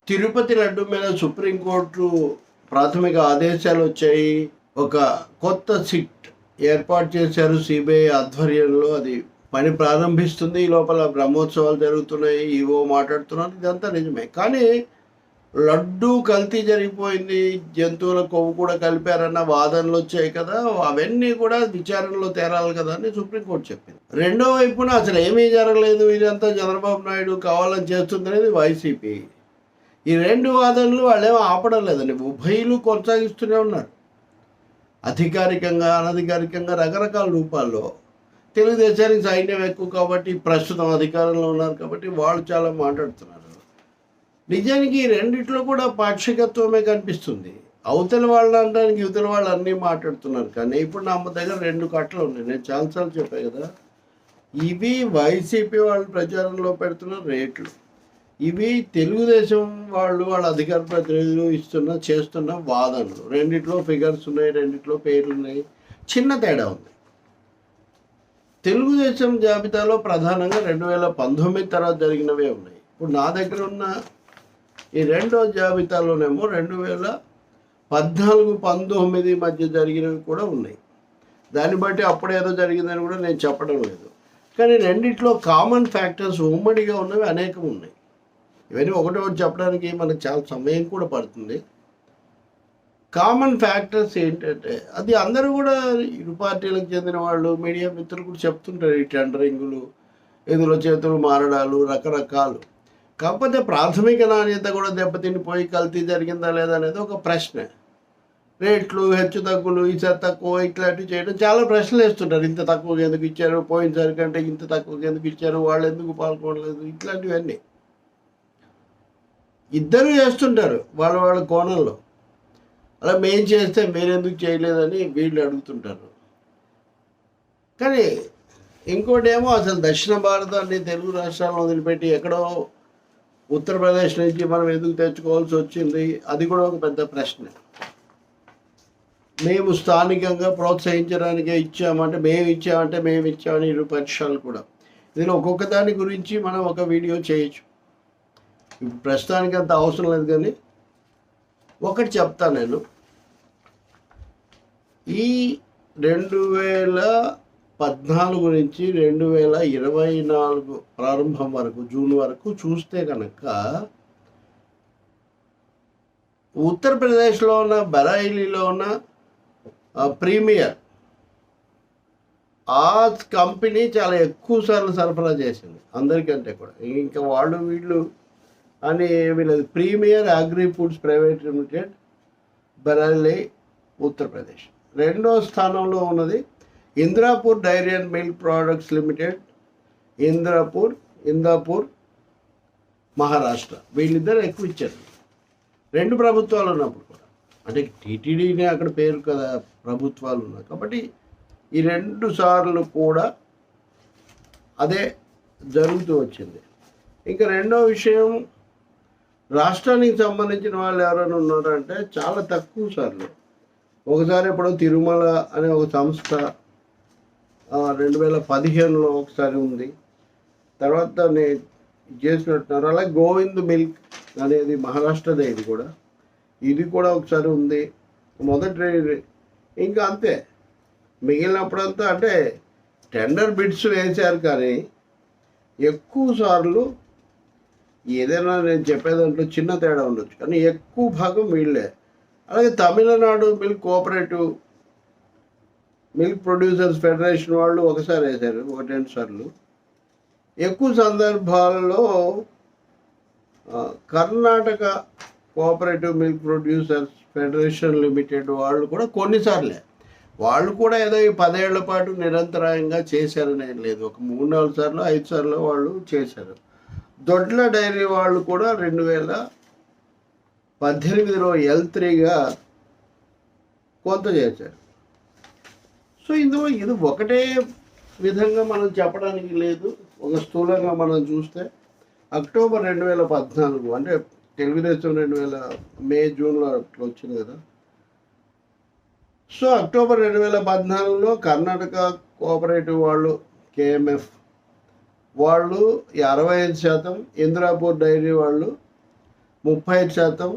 తిరుపతి లడ్డు మీద సుప్రీంకోర్టు ప్రాథమిక ఆదేశాలు వచ్చాయి. ఒక కొత్త సిట్ ఏర్పాటు చేశారు సిబిఐ ఆధ్వర్యంలో. అది పని ప్రారంభిస్తుంది. ఈ లోపల బ్రహ్మోత్సవాలు జరుగుతున్నాయి, ఈవో మాట్లాడుతున్నారు. ఇదంతా నిజమే. కానీ లడ్డు కల్తీ జరిగిపోయింది, జంతువుల కొవ్వు కూడా కలిపారన్న వాదనలు వచ్చాయి కదా, అవన్నీ కూడా విచారణలో తేరాలి కదా అని సుప్రీంకోర్టు చెప్పింది. రెండో వైపున అసలు ఏమీ జరగలేదు, ఇదంతా చంద్రబాబు నాయుడు కావాలని చేస్తుందనేది వైసీపీ. ఈ రెండు వాదనలు వాళ్ళేమో ఆపడం లేదండి, ఉభయులు కొనసాగిస్తూనే ఉన్నారు. అధికారికంగా అనధికారికంగా రకరకాల రూపాల్లో. తెలుగుదేశానికి సైన్యం ఎక్కువ కాబట్టి, ప్రస్తుతం అధికారంలో ఉన్నారు కాబట్టి వాళ్ళు చాలా మాట్లాడుతున్నారు. నిజానికి ఈ రెండిట్లో కూడా పాక్షికత్వమే కనిపిస్తుంది. అవతల వాళ్ళు అనడానికి యువతల వాళ్ళు అన్నీ మాట్లాడుతున్నారు. కానీ ఇప్పుడు నా దగ్గర రెండు కట్టలు ఉన్నాయి. నేను చాలాసార్లు చెప్పాను కదా, ఇవి వైసీపీ వాళ్ళు ప్రచారంలో పెడుతున్న రేట్లు, ఇవి తెలుగుదేశం వాళ్ళు వాళ్ళ అధికార ప్రతినిధులు చేస్తున్న వాదనలు. రెండిట్లో ఫిగర్స్ ఉన్నాయి, రెండిట్లో పేర్లు ఉన్నాయి, చిన్న తేడా ఉంది. తెలుగుదేశం జాబితాలో ప్రధానంగా 2019 తర్వాత జరిగినవే ఉన్నాయి. ఇప్పుడు నా దగ్గర ఉన్న ఈ రెండో జాబితాలోనేమో 2014-19 మధ్య జరిగినవి కూడా ఉన్నాయి. దాన్ని బట్టి అప్పుడేదో జరిగిందని కూడా నేను చెప్పడం లేదు. కానీ రెండిట్లో కామన్ ఫ్యాక్టర్స్ ఉమ్మడిగా ఉన్నవి అనేకం ఉన్నాయి. ఇవన్నీ ఒకటి చెప్పడానికి మనకు చాలా సమయం కూడా పడుతుంది. కామన్ ఫ్యాక్టర్స్ ఏంటంటే, అది అందరూ కూడా ఇరు పార్టీలకు చెందిన వాళ్ళు, మీడియా మిత్రులు కూడా చెప్తుంటారు. ఈ టెండరింగులు, ఎదురు చేతులు మారడాలు, రకరకాలు. కాకపోతే ప్రాథమిక నాణ్యత కూడా దెబ్బతినిపోయి కల్తీ జరిగిందా లేదా అనేది ఒక ప్రశ్న. రేట్లు హెచ్చు తగ్గులు, ఈసారి తక్కువ, ఇట్లాంటివి చేయడం చాలా ప్రశ్నలు వేస్తుంటారు. ఇంత తక్కువగా ఎందుకు ఇచ్చారు, పోయినసారి కంటే ఇంత తక్కువగా ఎందుకు ఇచ్చారు, వాళ్ళు ఎందుకు పాల్గొనలేదు, ఇట్లాంటివన్నీ ఇద్దరు చేస్తుంటారు వాళ్ళ వాళ్ళ కోణంలో. అలా మేం చేస్తే మీరెందుకు చేయలేదని వీళ్ళు అడుగుతుంటారు. కానీ ఇంకోటి ఏమో, అసలు దక్షిణ భారతాన్ని తెలుగు రాష్ట్రాలను వదిలిపెట్టి ఎక్కడో ఉత్తరప్రదేశ్ నుంచి మనం ఎందుకు తెచ్చుకోవాల్సి వచ్చింది, అది కూడా ఒక పెద్ద ప్రశ్న. మేము స్థానికంగా ప్రోత్సహించడానికే ఇచ్చామంటే మేము ఇచ్చామని ఇరు పక్షాలు కూడా. ఇందులో ఒక్కొక్క దాని గురించి మనం ఒక వీడియో చేయొచ్చు. ఇప్పుడు ప్రస్తుతానికి అంత అవసరం లేదు. కానీ ఒకటి చెప్తాను నేను, ఈ 2014 నుంచి 2024 ప్రారంభం వరకు, జూన్ వరకు చూస్తే కనుక ఉత్తరప్రదేశ్లో ఉన్న బరైలీలో ఉన్న ప్రీమియర్ ఆ కంపెనీ చాలా ఎక్కువ సార్లు సరఫరా చేసింది అందరికంటే కూడా. ఇంకా వాళ్ళు వీళ్ళు అని ఏమీ లేదు. Premier agri foods private limited, Bareilly, Uttar Pradesh. రెండో స్థానంలో ఉన్నది Indrapur dairy and milk products limited, Indapur, Maharashtra. వీళ్ళిద్దరు ఎక్కువ ఇచ్చారు రెండు ప్రభుత్వాలు ఉన్నప్పుడు కూడా. అంటే టీటీడీనే అక్కడ పేరు కదా, ప్రభుత్వాలు ఉన్నాయి కాబట్టి ఈ 2 సార్లు కూడా అదే జరుగుతూ వచ్చింది. ఇంకా రెండో విషయం, రాష్ట్రానికి సంబంధించిన వాళ్ళు ఎవరైనా ఉన్నారంటే చాలా తక్కువ సార్లు. ఒకసారి ఇప్పుడు తిరుమల అనే ఒక సంస్థ 2015లో ఒకసారి ఉంది, తర్వాత నేను చేసినట్టున్నారు. అలాగే గోవింద్ మిల్క్ అనేది మహారాష్ట్రదే, ఇది కూడా ఒకసారి ఉంది మొదటి. ఇంకా అంతే, మిగిలినప్పుడంతా అంటే టెండర్ బిడ్స్ వేశారు. కానీ ఎక్కువ సార్లు ఏదైనా నేను చెప్పేదాంట్లో చిన్న తేడా ఉండొచ్చు, కానీ ఎక్కువ భాగం వీళ్ళే. అలాగే Tamil Nadu milk cooperative milk producers federation వాళ్ళు ఒకసారి వేశారు, 1-2 సార్లు. ఎక్కువ సందర్భాలలో Karnataka cooperative milk producers federation limited వాళ్ళు కూడా కొన్నిసార్లే. వాళ్ళు కూడా ఏదో ఈ 10 ఏళ్ల పాటు నిరంతరాయంగా చేశారనే లేదు, ఒక 3-4 సార్లు 5 సార్లు వాళ్ళు చేశారు. దొడ్ల డైరీ వాళ్ళు కూడా 2018లో L3గా కొంత చేశారు. సో ఇందులో ఇది ఒకటే విధంగా మనం చెప్పడానికి లేదు. ఒక స్థూలంగా మనం చూస్తే అక్టోబర్ 2014, అంటే తెలుగుదేశం 2000 మే జూన్లో అట్లా వచ్చింది కదా. సో అక్టోబర్ 2014లో కర్ణాటక కోఆపరేటివ్ వాళ్ళు, కేఎంఎఫ్ వాళ్ళు 65%, ఇంద్రాపూర్ డైరీ వాళ్ళు 35%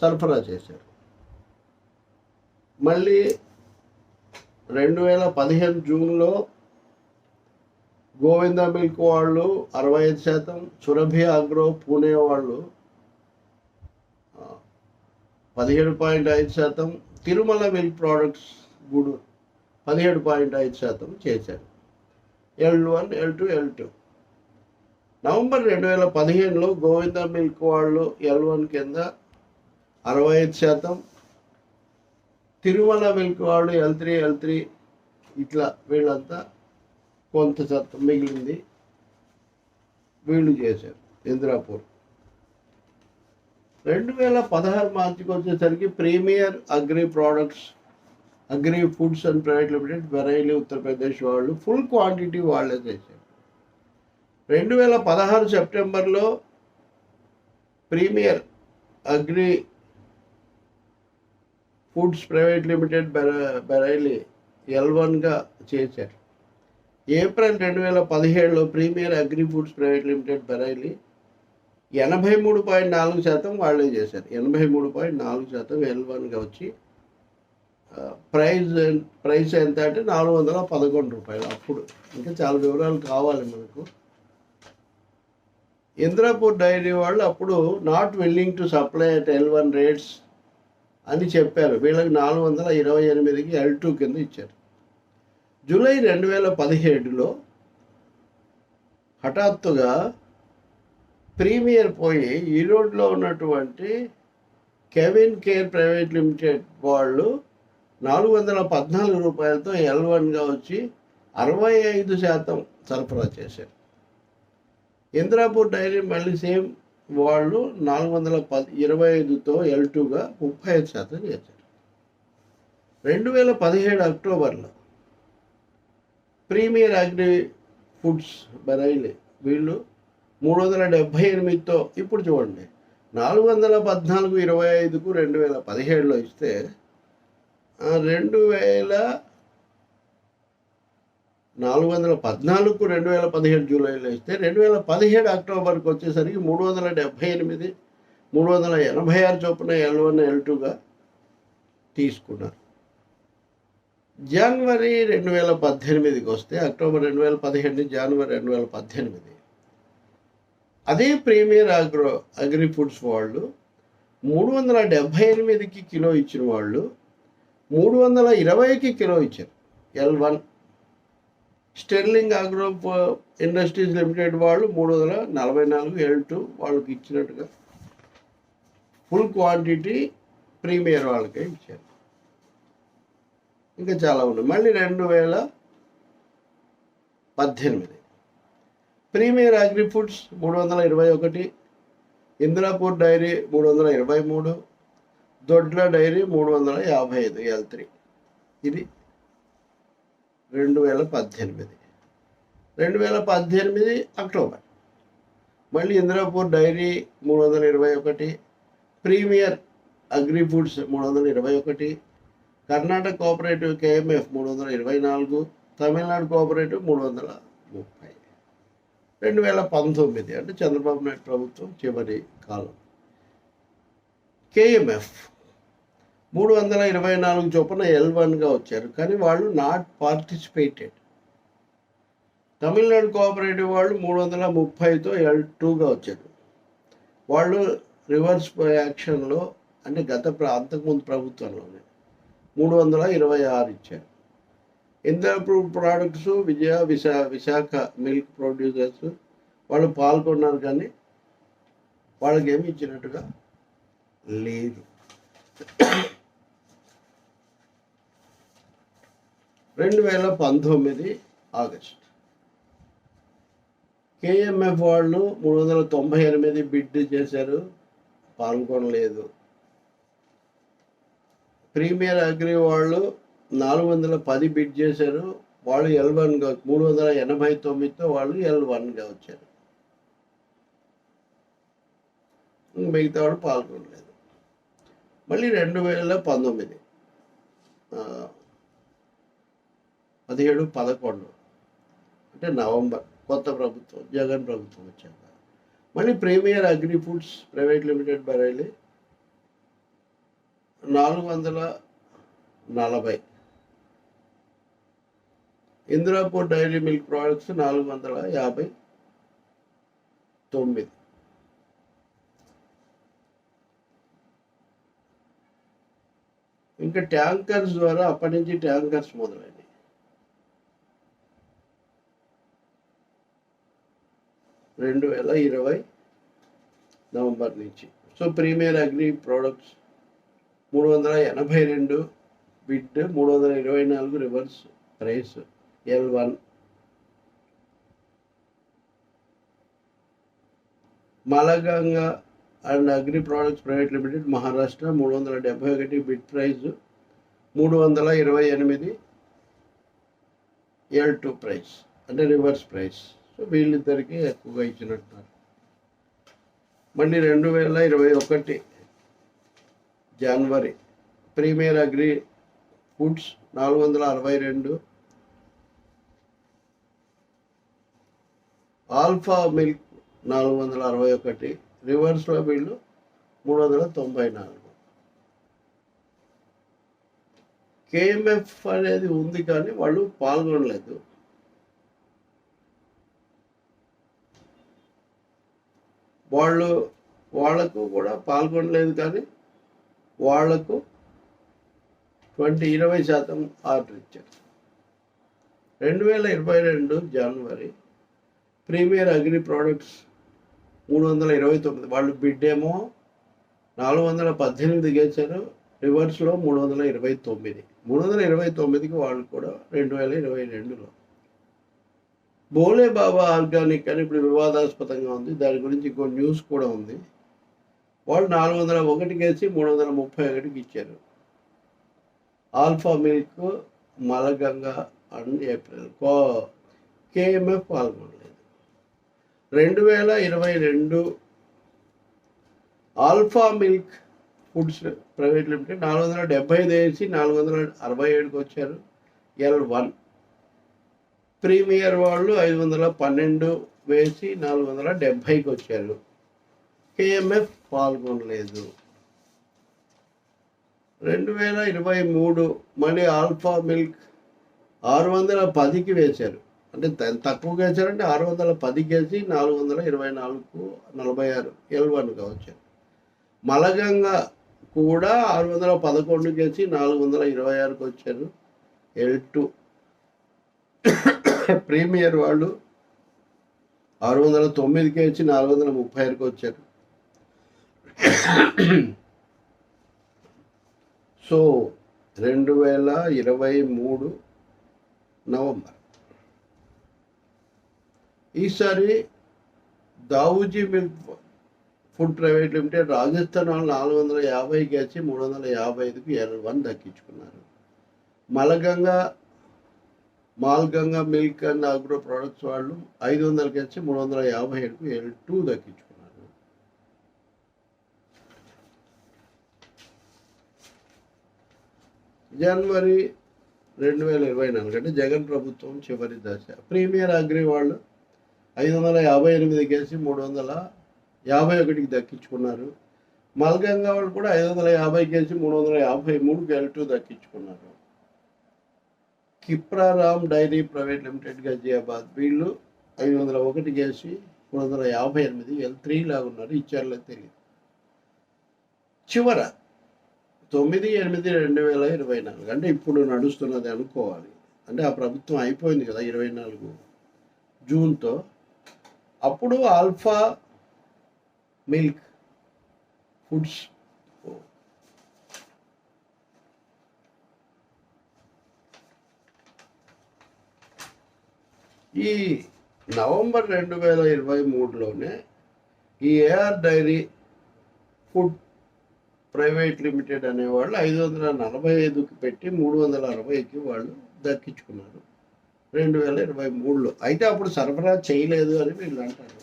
సరఫరా చేశారు. మళ్ళీ 2015 జూన్లో గోవింద మిల్క్ వాళ్ళు 65%, సురభి అగ్రో పూణే వాళ్ళు 17.5%, తిరుమల మిల్క్ ప్రోడక్ట్స్ గూడూరు 17.5% చేశారు. L1, L2, L2. November 2015లో Govinda milk వాళ్ళు L1 కింద 65%, తిరుమల మిల్క్ వాళ్ళు L3 ఇట్లా వీళ్ళంతా కొంత శాతం మిగిలింది వీళ్ళు చేశారు. ఇంద్రాపూర్ 2016 మార్చికి వచ్చేసరికి premier agri products, agri foods and private limited, Bareilly Uttar Pradesh వాళ్ళు ఫుల్ క్వాంటిటీ వాళ్ళే చేశారు. 2016 సెప్టెంబర్లో premier agri foods private limited Bareilly L1గా చేశారు. ఏప్రిల్ 2017లో premier agri foods private limited Bareilly 83.4% వాళ్ళే చేశారు. 83.4% L1గా వచ్చి ప్రైస్ ఎంత అంటే ₹411. అప్పుడు ఇంకా చాలా వివరాలు కావాలి మనకు. ఇంద్రాపూర్ డైరీ వాళ్ళు అప్పుడు not willing to supply at L1 rates అని చెప్పారు. వీళ్ళకి 428కి L2 కింద ఇచ్చారు. జూలై 2017లో హఠాత్తుగా ప్రీమియర్ పోయి ఈరోడ్లో ఉన్నటువంటి కెవిన్ కేర్ ప్రైవేట్ లిమిటెడ్ వాళ్ళు ₹414తో L1గా వచ్చి 65% సరఫరా చేశారు. ఇంద్రాపూర్ డైరీ మళ్ళీ సేమ్ వాళ్ళు 425తో L2గా 35% చేశారు. 2017 అక్టోబర్లో ప్రీమియర్ అగ్రి ఫుడ్స్ బరైలి వీళ్ళు 378తో, ఇప్పుడు చూడండి 414.25కు 2017లో ఇస్తే 414కు 2017 జూలైలో ఇస్తే 2017 అక్టోబర్కి వచ్చేసరికి 378, 386 చొప్పున L1, L2గా తీసుకున్నారు. జనవరి 2018కి వస్తే అక్టోబర్ 2017, జనవరి 2018 అదే ప్రీమియర్ అగ్రి ఫుడ్స్ వాళ్ళు 378కి కిలో ఇచ్చిన వాళ్ళు 320కి కిలో ఇచ్చారు L1. Sterling agro industries limited వాళ్ళు 344 L2 వాళ్ళకి ఇచ్చినట్టుగా ఫుల్ క్వాంటిటీ ప్రీమియర్ వాళ్ళకే ఇచ్చారు. ఇంకా చాలా ఉన్నాయి. మళ్ళీ 2018 premier agri foods 321, Indrapur dairy 323, Dodla dairy 355 L3. ఇది 2018. 2018 అక్టోబర్ మళ్ళీ Indrapur dairy 321, premier agri foods 321, Karnataka cooperative KMF 324, Tamil Nadu cooperative 330. 2019 అంటే చంద్రబాబు నాయుడు ప్రభుత్వం చివరి కాలం KMF 324 చొప్పున L1గా వచ్చారు, కానీ వాళ్ళు నాట్ పార్టిసిపేటెడ్. తమిళనాడు కోఆపరేటివ్ వాళ్ళు 330తో L2గా వచ్చారు. వాళ్ళు రివర్స్ యాక్షన్లో అంటే అంతకుముందు ప్రభుత్వంలోనే 326 ఇచ్చారు. ఇంద్రాపూర్ ప్రోడక్ట్స్, విశాఖ మిల్క్ ప్రొడ్యూసర్స్ వాళ్ళు పాల్గొన్నారు, కానీ వాళ్ళకి ఏమి ఇచ్చినట్టుగా లేదు. 2019 ఆగస్ట్ KMF వాళ్ళు 398 బిడ్ చేశారు, పాల్గొనలేదు. ప్రీమియర్ అగ్రి వాళ్ళు 410 బిడ్ చేశారు, వాళ్ళు L1గా 389తో వాళ్ళు L1గా వచ్చారు. మిగతా వాళ్ళు పాల్గొనలేదు. మళ్ళీ 2019 17-11 అంటే నవంబర్, కొత్త ప్రభుత్వం జగన్ ప్రభుత్వం వచ్చాక మళ్ళీ premier agri foods private limited Bareilly 440. Indirapur dairy milk products 459. ఇంకా ట్యాంకర్స్ ద్వారా అప్పటి నుంచి ట్యాంకర్స్ మొదలైనవి. 2020 నవంబర్ నుంచి. So premier agri products 382 bid, 324 reverse price L1. Malganga and agri products private limited Maharashtra 371 bid price, 328 L2 price, అంటే రివర్స్ ప్రైస్. సో వీళ్ళిద్దరికీ ఎక్కువగా ఇచ్చినట్టున్నారు. మళ్ళీ 2021 జనవరి premier agri foods 462, alpha milk 461, రివర్స్లో వీళ్ళు 394. KMF అనేది ఉంది కానీ వాళ్ళు పాల్గొనలేదు. వాళ్ళకు కూడా పాల్గొనలేదు కానీ వాళ్లకు 20% ఆర్డర్ ఇచ్చారు. 2022 జనవరి ప్రీమియర్ అగ్రి ప్రోడక్ట్స్ 329, వాళ్ళు బిడ్ ఏమో 418 గెలిచారు, రివర్స్లో 329. 329కి వాళ్ళు కూడా 2022లో. భోలే బాబా ఆర్గానిక్ అని ఇప్పుడు వివాదాస్పదంగా ఉంది, దాని గురించి ఇంకో న్యూస్ కూడా ఉంది. వాళ్ళు 401 గెలిచి 331కి ఇచ్చారు. Alpha milk, Malganga and April. KMF పాల్గొనలేదు. 2022 alpha milk foods private limited 475 వేసి 467కి వచ్చారు, L1. ప్రీమియర్ వాళ్ళు 512 వేసి 470కి వచ్చారు. KMF పాల్గొనలేదు. 2023 మళ్ళీ ఆల్ఫా మిల్క్ 610కి వేశారు, అంటే తక్కువగా వేశారంటే 610కి వేసి 424కు 46 L1గా వచ్చారు. మలగంగా కూడా 611కి వేసి 426కి వచ్చారు, L2. ప్రీమియర్ వాళ్ళు 609కి వేసి 436కి వచ్చారు. So 2023 November. ఈసారి Dauji milk food private limited Rajasthan వాళ్ళు 450కి వేసి 355కి L1 దక్కించుకున్నారు. Malganga milk and agro products వాళ్ళు 500కి వేసి 357కు L2 దక్కించుకున్నారు. జనవరి 2024 అంటే జగన్ ప్రభుత్వం చివరి దశ. ప్రీమియర్ అగ్రి వాళ్ళు 558కి వేసి 351కి దక్కించుకున్నారు. మల్గంగా వాళ్ళు కూడా 550కి వేసి 353కి L2 దక్కించుకున్నారు. Kriparam dairy private limited Ghaziabad వీళ్ళు 501కి వేసి 358 L3 లాగా ఉన్నారు, ఇచ్చారులే తెలియదు. చివర 9/8/2024 అంటే ఇప్పుడు నడుస్తున్నది అనుకోవాలి. అంటే ఆ ప్రభుత్వం అయిపోయింది కదా 24 జూన్తో. అప్పుడు ఆల్ఫా మిల్క్ ఫుడ్స్ ఈ నవంబర్ 2023లోనే ఈ AR dairy food private limited అనేవాళ్ళు 545కి పెట్టి 360కి వాళ్ళు దక్కించుకున్నారు 2023లో. అయితే అప్పుడు సరఫరా చేయలేదు అని వీళ్ళు అంటారు.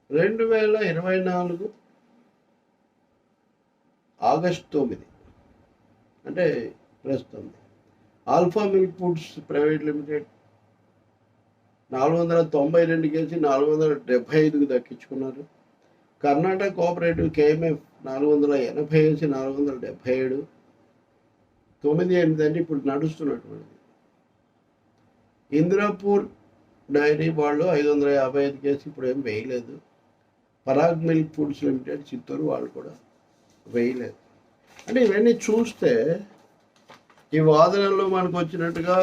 2024 ఆగస్టు 9 అంటే ప్రస్తుతం alpha milk foods private limited 492 కేసి 475కు దక్కించుకున్నారు. కర్ణాటక కోఆపరేటివ్ కేఎంఎఫ్ 480 వేసి 477, 9-8 అంటే ఇప్పుడు నడుస్తున్నటువంటిది. ఇందిరాపూర్ డైరీ వాళ్ళు 555 కేసి ఇప్పుడు ఏం వేయలేదు. Parag milk foods limited Chittoor వాళ్ళు కూడా వేయలేదు. అంటే ఇవన్నీ చూస్తే ఈ వాదనలు మనకు వచ్చినట్టుగా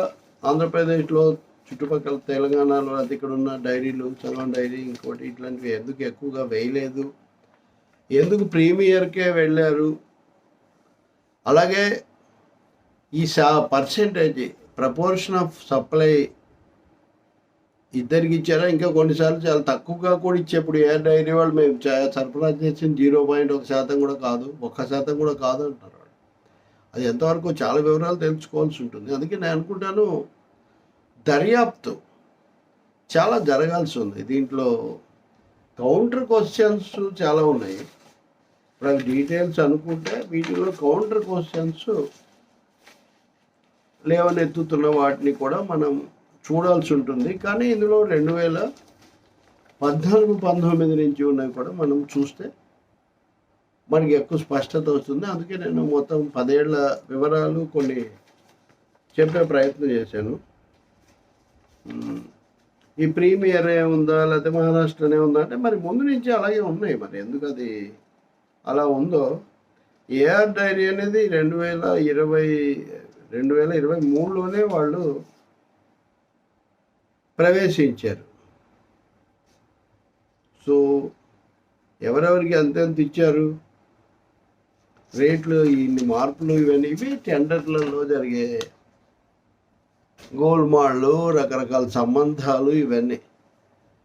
ఆంధ్రప్రదేశ్లో చుట్టుపక్కల తెలంగాణలో అది ఇక్కడ ఉన్న డైరీలు, చలం డైరీ, ఇంకోటి ఇట్లాంటివి ఎందుకు ఎక్కువగా వేయలేదు, ఎందుకు ప్రీమియర్కే వెళ్ళారు, అలాగే ఈ పర్సెంటేజ్ ప్రపోర్షన్ ఆఫ్ సప్లై ఇద్దరికి ఇచ్చారా, ఇంకా కొన్నిసార్లు చాలా తక్కువగా కూడా ఇచ్చేప్పుడు ఏ డైరీ వాళ్ళు మేము సరఫరా చేసిన 0.1% కూడా కాదు, 1% కూడా కాదు అంటారు. అది ఎంతవరకు చాలా వివరాలు తెలుసుకోవాల్సి ఉంటుంది. అందుకే నేను అనుకుంటాను దర్యాప్తు చాలా జరగాల్సి ఉంది. దీంట్లో కౌంటర్ క్వశ్చన్స్ చాలా ఉన్నాయి. ఇప్పుడు అవి డీటెయిల్స్ అనుకుంటే వీటిలో కౌంటర్ క్వశ్చన్స్ లేవనెత్తుతున్న వాటిని కూడా మనం చూడాల్సి ఉంటుంది. కానీ ఇందులో 2014-19 నుంచి ఉన్నవి కూడా మనం చూస్తే మనకి ఎక్కువ స్పష్టత వస్తుంది. అందుకే నేను మొత్తం 10 ఏళ్ల వివరాలు కొన్ని చెప్పే ప్రయత్నం చేశాను. ఈ ప్రీమియరే ఉందా లేకపోతే మహారాష్ట్రనే ఉందా అంటే మరి ముందు నుంచి అలాగే ఉన్నాయి. మరి ఎందుకు అది అలా ఉందో, ఏఆర్ డైరీ అనేది 2023లోనే వాళ్ళు ప్రవేశించారు. సో ఎవరెవరికి ఎంతెంత ఇచ్చారు, రేట్లు, ఇన్ని మార్పులు, ఇవి టెండర్లలో జరిగే గోల్మాళ్ళు, రకరకాల సంబంధాలు, ఇవన్నీ.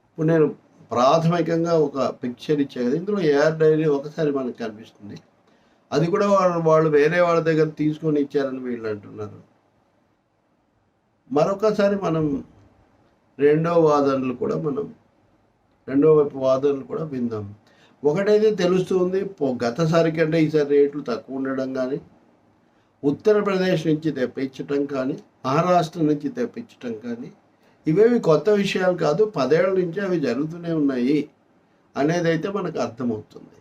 ఇప్పుడు నేను ప్రాథమికంగా ఒక పిక్చర్ ఇచ్చే కదా, ఇందులో ఏఆర్ డైరీ ఒకసారి మనకు కనిపిస్తుంది. అది కూడా వాళ్ళు వేరే వాళ్ళ దగ్గర తీసుకొని ఇచ్చారని వీళ్ళు అంటున్నారు. మరొకసారి మనం రెండో వైపు వాదనలు కూడా విందాం. ఒకటైతే తెలుస్తుంది, గతసారి కంటే ఈసారి రేట్లు తక్కువ ఉండడం కానీ, ఉత్తరప్రదేశ్ నుంచి తెప్పించటం కానీ, మహారాష్ట్ర నుంచి తెప్పించటం కానీ, ఇవేవి కొత్త విషయాలు కాదు. 10 ఏళ్ల నుంచి అవి జరుగుతూనే ఉన్నాయి అనేది అయితే మనకు అర్థమవుతుంది.